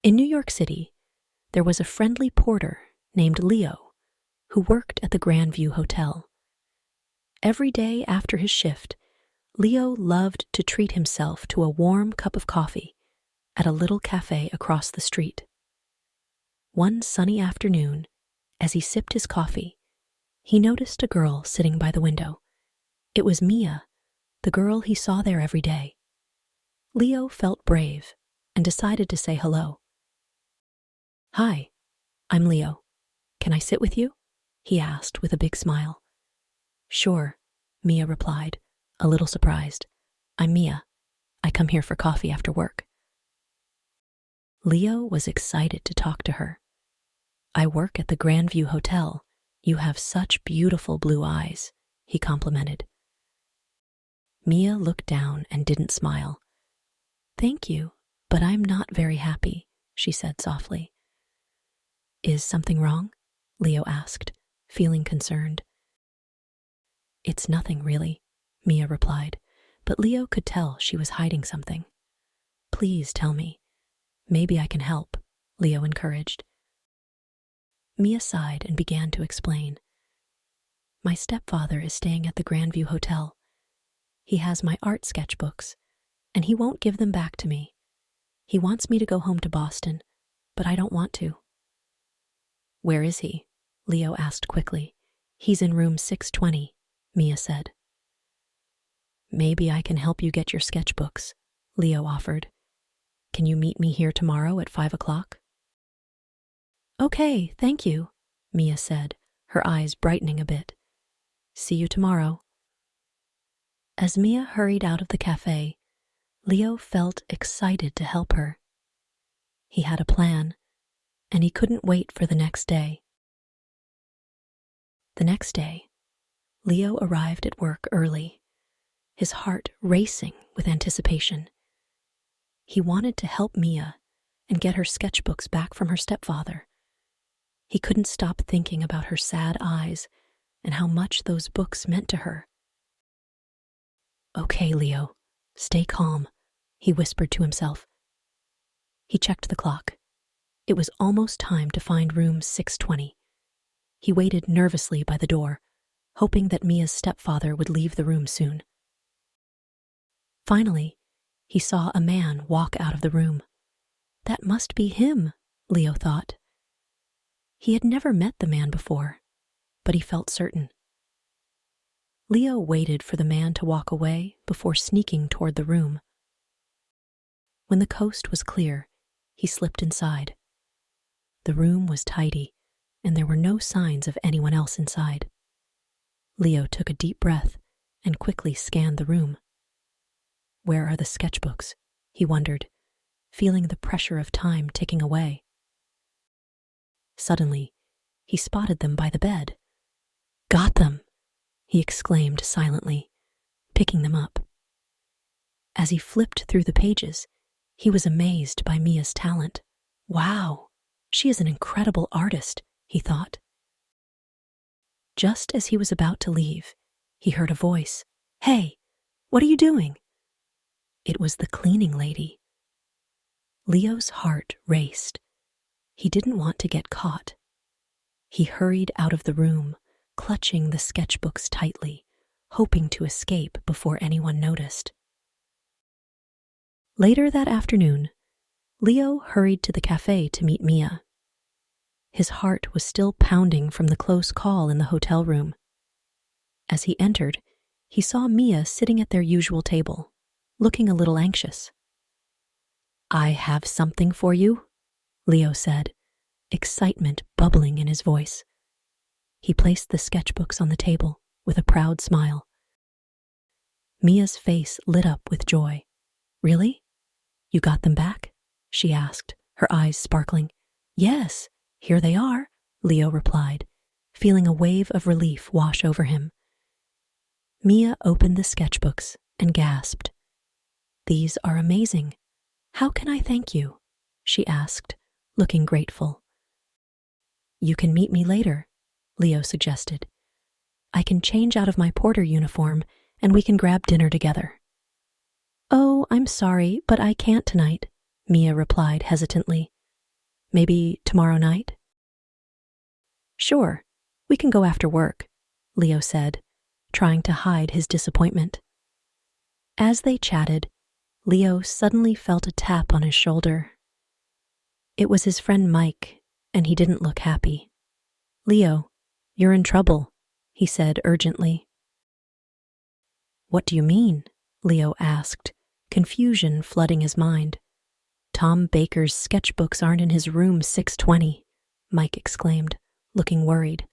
In New York City, there was a friendly porter named Leo who worked at the Grandview Hotel. Every day after his shift, Leo loved to treat himself to a warm cup of coffee at a little cafe across the street. One sunny afternoon, as he sipped his coffee, he noticed a girl sitting by the window. It was Mia, the girl he saw there every day. Leo felt brave and decided to say hello. "Hi, I'm Leo. Can I sit with you?" he asked with a big smile. "Sure," Mia replied, a little surprised. "I'm Mia. I come here for coffee after work." Leo was excited to talk to her. "I work at the Grandview Hotel. You have such beautiful blue eyes," he complimented. Mia looked down and didn't smile. "Thank you, but I'm not very happy," she said softly. "Is something wrong?" Leo asked, feeling concerned. "It's nothing really," Mia replied, but Leo could tell she was hiding something. "Please tell me. Maybe I can help," Leo encouraged. Mia sighed and began to explain. "My stepfather is staying at the Grandview Hotel. He has my art sketchbooks, and he won't give them back to me. He wants me to go home to Boston, but I don't want to." "Where is he?" Leo asked quickly. "He's in room 620, Mia said. "Maybe I can help you get your sketchbooks," Leo offered. "Can you meet me here tomorrow at 5 o'clock? "Okay, thank you," Mia said, her eyes brightening a bit. "See you tomorrow." As Mia hurried out of the cafe, Leo felt excited to help her. He had a plan, and he couldn't wait for the next day. The next day, Leo arrived at work early, his heart racing with anticipation. He wanted to help Mia and get her sketchbooks back from her stepfather. He couldn't stop thinking about her sad eyes and how much those books meant to her. "Okay, Leo, stay calm," he whispered to himself. He checked the clock. It was almost time to find room 620. He waited nervously by the door, hoping that Mia's stepfather would leave the room soon. Finally, he saw a man walk out of the room. That must be him, Leo thought. He had never met the man before, but he felt certain. Leo waited for the man to walk away before sneaking toward the room. When the coast was clear, he slipped inside. The room was tidy, and there were no signs of anyone else inside. Leo took a deep breath and quickly scanned the room. Where are the sketchbooks? He wondered, feeling the pressure of time ticking away. Suddenly, he spotted them by the bed. "Got them!" he exclaimed silently, picking them up. As he flipped through the pages, he was amazed by Mia's talent. "Wow, she is an incredible artist," he thought. Just as he was about to leave, he heard a voice. "Hey, what are you doing?" It was the cleaning lady. Leo's heart raced. He didn't want to get caught. He hurried out of the room, clutching the sketchbooks tightly, hoping to escape before anyone noticed. Later that afternoon, Leo hurried to the cafe to meet Mia. His heart was still pounding from the close call in the hotel room. As he entered, he saw Mia sitting at their usual table, looking a little anxious. "I have something for you," Leo said, excitement bubbling in his voice. He placed the sketchbooks on the table with a proud smile. Mia's face lit up with joy. "Really? You got them back?" she asked, her eyes sparkling. "Yes, here they are," Leo replied, feeling a wave of relief wash over him. Mia opened the sketchbooks and gasped. "These are amazing. How can I thank you?" she asked, looking grateful. "You can meet me later," Leo suggested. "I can change out of my porter uniform and we can grab dinner together." "Oh, I'm sorry, but I can't tonight," Mia replied hesitantly. Maybe tomorrow night? Sure, we can go after work, Leo said, trying to hide his disappointment. As they chatted, Leo suddenly felt a tap on his shoulder. It was his friend Mike, and he didn't look happy. Leo, you're in trouble, he said urgently. What do you mean? Leo asked, confusion flooding his mind. Tom Baker's sketchbooks aren't in his room 620, Mike exclaimed, looking worried.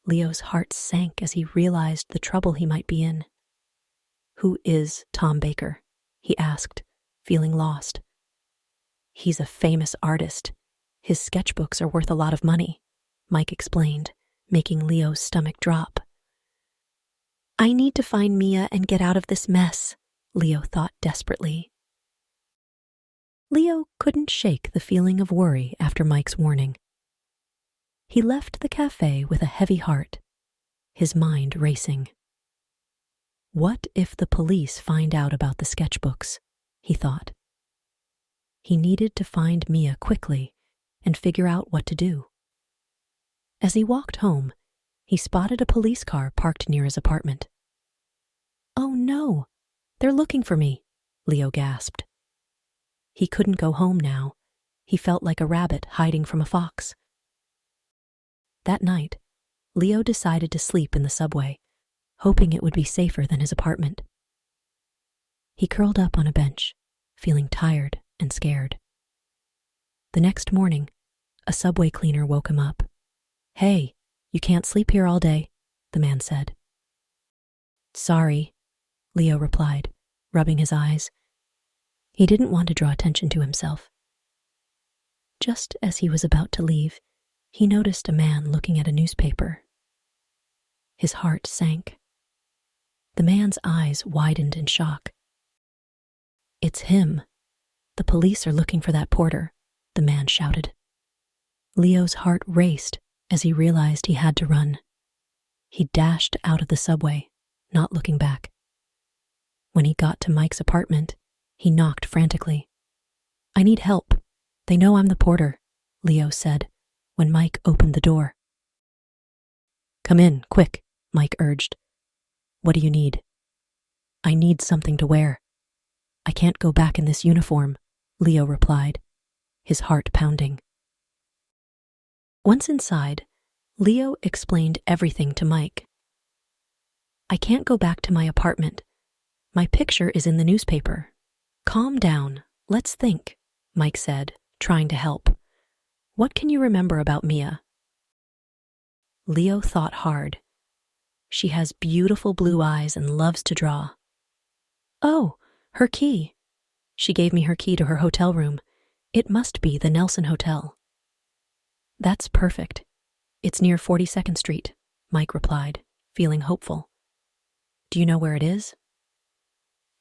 Leo's heart sank as he realized the trouble he might be in. Who is Tom Baker? He asked, feeling lost. He's a famous artist. His sketchbooks are worth a lot of money, Mike explained, making Leo's stomach drop. I need to find Mia and get out of this mess, Leo thought desperately. Leo couldn't shake the feeling of worry after Mike's warning. He left the cafe with a heavy heart, his mind racing. What if the police find out about the sketchbooks? He thought. He needed to find Mia quickly and figure out what to do. As he walked home, he spotted a police car parked near his apartment. Oh no, they're looking for me, Leo gasped. He couldn't go home now. He felt like a rabbit hiding from a fox. That night, Leo decided to sleep in the subway, hoping it would be safer than his apartment. He curled up on a bench, feeling tired and scared. The next morning, a subway cleaner woke him up. Hey, you can't sleep here all day, the man said. Sorry, Leo replied, rubbing his eyes. He didn't want to draw attention to himself. Just as he was about to leave, he noticed a man looking at a newspaper. His heart sank. The man's eyes widened in shock. It's him. The police are looking for that porter, the man shouted. Leo's heart raced as he realized he had to run. He dashed out of the subway, not looking back. When he got to Mike's apartment, he knocked frantically. I need help. They know I'm the porter, Leo said, when Mike opened the door. Come in, quick, Mike urged. What do you need? I need something to wear. I can't go back in this uniform, Leo replied, his heart pounding. Once inside, Leo explained everything to Mike. I can't go back to my apartment. My picture is in the newspaper. Calm down, let's think, Mike said, trying to help. What can you remember about Mia? Leo thought hard. She has beautiful blue eyes and loves to draw. Oh, her key. She gave me her key to her hotel room. It must be the Nelson Hotel. That's perfect. It's near 42nd Street, Mike replied, feeling hopeful. Do you know where it is?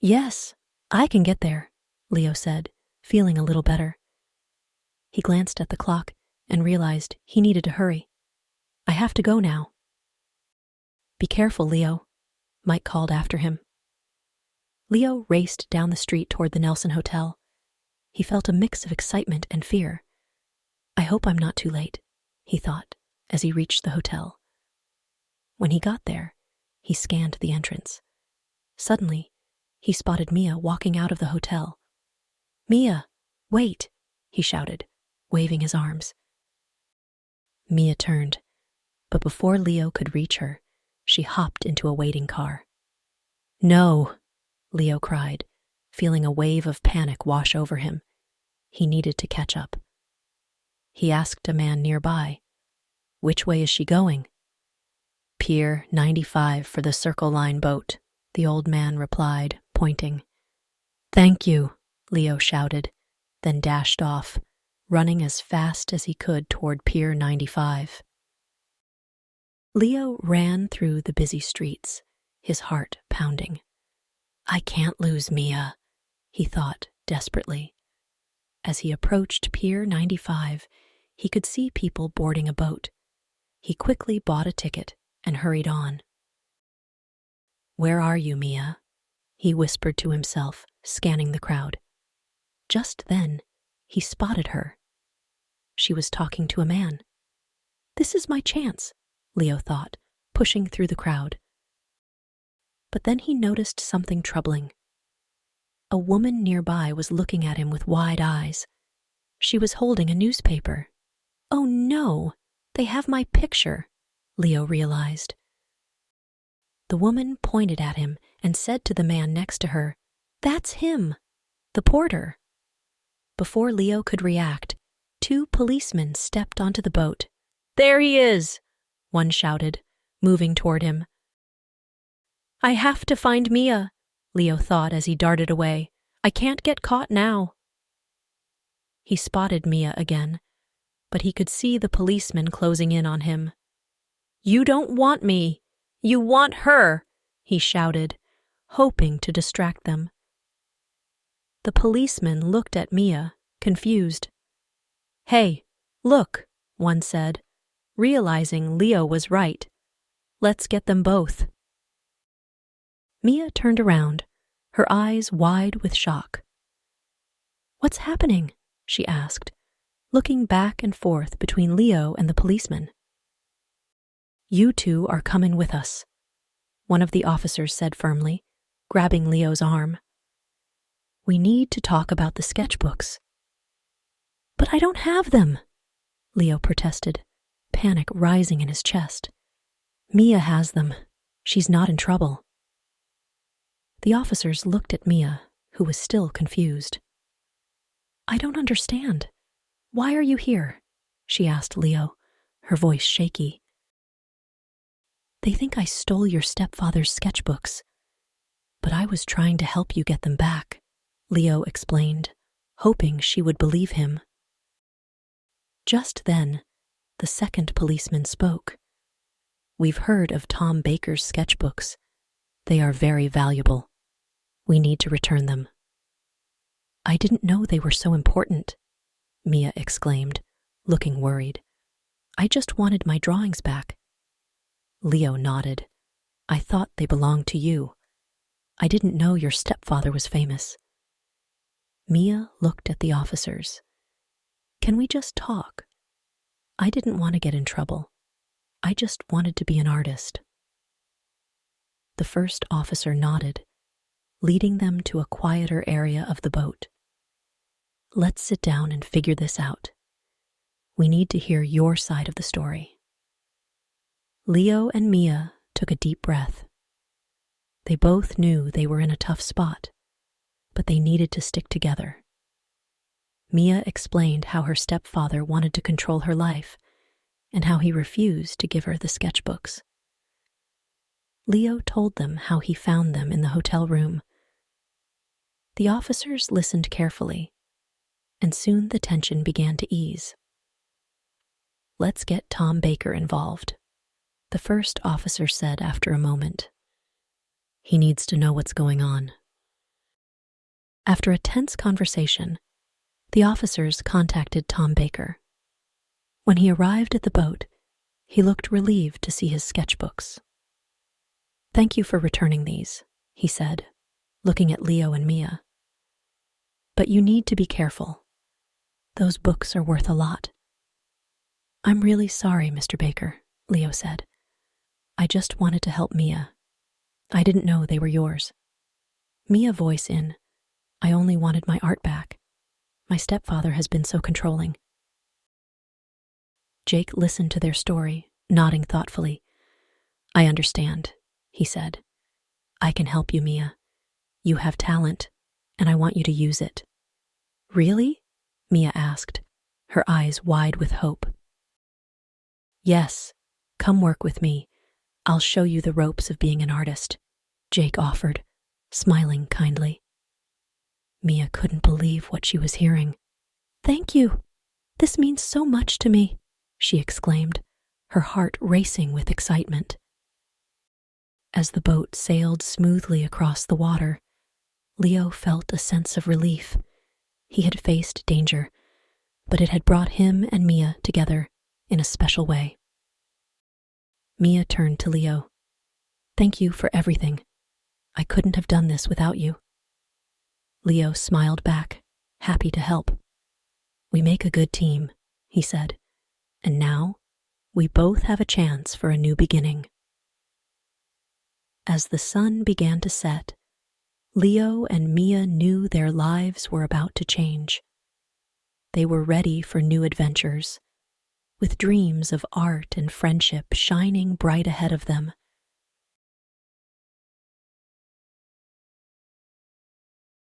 Yes, I can get there, Leo said, feeling a little better. He glanced at the clock and realized he needed to hurry. I have to go now. Be careful, Leo, Mike called after him. Leo raced down the street toward the Nelson Hotel. He felt a mix of excitement and fear. I hope I'm not too late, he thought, as he reached the hotel. When he got there, he scanned the entrance. Suddenly, he spotted Mia walking out of the hotel. Mia, wait, he shouted, waving his arms. Mia turned, but before Leo could reach her, she hopped into a waiting car. No, Leo cried, feeling a wave of panic wash over him. He needed to catch up. He asked a man nearby, which way is she going? Pier 95 for the Circle Line boat, the old man replied, pointing. Thank you, Leo shouted, then dashed off, running as fast as he could toward Pier 95. Leo ran through the busy streets, his heart pounding. I can't lose Mia, he thought desperately. As he approached Pier 95, he could see people boarding a boat. He quickly bought a ticket and hurried on. Where are you, Mia? He whispered to himself, scanning the crowd. Just then, he spotted her, she was talking to a man. This is my chance, Leo thought, pushing through the crowd. But then he noticed something troubling. A woman nearby was looking at him with wide eyes. She was holding a newspaper. Oh no, they have my picture, Leo realized. The woman pointed at him and said to the man next to her, "That's him, the porter." Before Leo could react, 2 policemen stepped onto the boat. "There he is," one shouted, moving toward him. "I have to find Mia," Leo thought as he darted away. "I can't get caught now." He spotted Mia again, but he could see the policeman closing in on him. "You don't want me. You want her," he shouted, hoping to distract them. The policeman looked at Mia, confused. "Hey, look," one said, realizing Leo was right. "Let's get them both." Mia turned around, her eyes wide with shock. "What's happening?" she asked, looking back and forth between Leo and the policeman. "You 2 are coming with us," one of the officers said firmly, grabbing Leo's arm. "We need to talk about the sketchbooks." "But I don't have them," Leo protested, panic rising in his chest. "Mia has them. She's not in trouble." The officers looked at Mia, who was still confused. "I don't understand. Why are you here?" she asked Leo, her voice shaky. "They think I stole your stepfather's sketchbooks, but I was trying to help you get them back," Leo explained, hoping she would believe him. Just then, the second policeman spoke. "We've heard of Tom Baker's sketchbooks. They are very valuable. We need to return them." "I didn't know they were so important," Mia exclaimed, looking worried. "I just wanted my drawings back." Leo nodded. "I thought they belonged to you. I didn't know your stepfather was famous." Mia looked at the officers. "Can we just talk? I didn't want to get in trouble. I just wanted to be an artist." The first officer nodded, leading them to a quieter area of the boat. "Let's sit down and figure this out. We need to hear your side of the story." Leo and Mia took a deep breath. They both knew they were in a tough spot, but they needed to stick together. Mia explained how her stepfather wanted to control her life and how he refused to give her the sketchbooks. Leo told them how he found them in the hotel room. The officers listened carefully, and soon the tension began to ease. "Let's get Tom Baker involved," the first officer said after a moment. "He needs to know what's going on." After a tense conversation, the officers contacted Tom Baker. When he arrived at the boat, he looked relieved to see his sketchbooks. "Thank you for returning these," he said, looking at Leo and Mia. "But you need to be careful. Those books are worth a lot." "I'm really sorry, Mr. Baker," Leo said. "I just wanted to help Mia. I didn't know they were yours." Mia voice in, "I only wanted my art back. My stepfather has been so controlling." Jake listened to their story, nodding thoughtfully. "I understand," he said. "I can help you, Mia. You have talent, and I want you to use it." "Really?" Mia asked, her eyes wide with hope. "Yes, come work with me. I'll show you the ropes of being an artist," Jake offered, smiling kindly. Mia couldn't believe what she was hearing. "Thank you. This means so much to me," she exclaimed, her heart racing with excitement. As the boat sailed smoothly across the water, Leo felt a sense of relief. He had faced danger, but it had brought him and Mia together in a special way. Mia turned to Leo. "Thank you for everything. I couldn't have done this without you." Leo smiled back, happy to help. "We make a good team," he said. "And now, we both have a chance for a new beginning." As the sun began to set, Leo and Mia knew their lives were about to change. They were ready for new adventures, with dreams of art and friendship shining bright ahead of them.